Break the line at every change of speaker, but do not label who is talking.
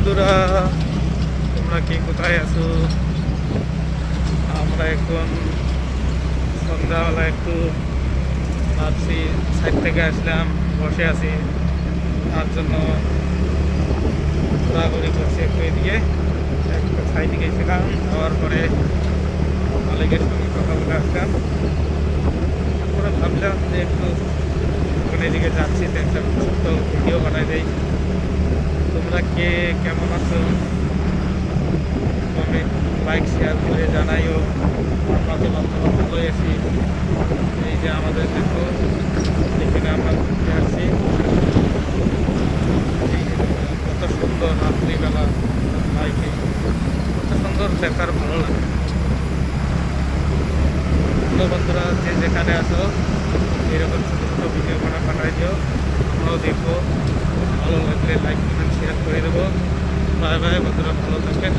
বন্ধুরা, তোমরা কি কোথায় আছো? আমরা এখন সন্ধ্যাবেলা একটু ভাবছি সাইড থেকে আসলাম, বসে আছি, তার জন্য ঘোরাঘুরি করছি একটু এদিকে। একটু সাইডে গেছিলাম, যাওয়ার পরে মালিকের সঙ্গে কথা বলে আসলাম। তারপরে ভাবলাম যে একটু ওখানে এদিকে যাচ্ছি, তো একটা ছোট্ট ভিডিও বানাই দেই। তোমরা কে কেমন আছো? কমেন্ট, লাইক, শেয়ার করে জানাইও। আমরা তো বর্তমান ভালোই আছি। এই যে আমাদের দেখো, এখানে আমরা ঘুরতে আসছি। এই যে কত সুন্দর রাত্রিবেলা বাইকে, কত সুন্দর দেখার, ভালো লাগে। তো বন্ধুরা, যে যেখানে আসো এরকম ছোটো ছোটো ভিডিও করে পাঠাই দিও, আমরাও দেখবো। ভালো লাগলে লাইক, কমেন্ট, শেয়ার করে দেবো। বাই বাই বন্ধুরা, ভালো থাকেন।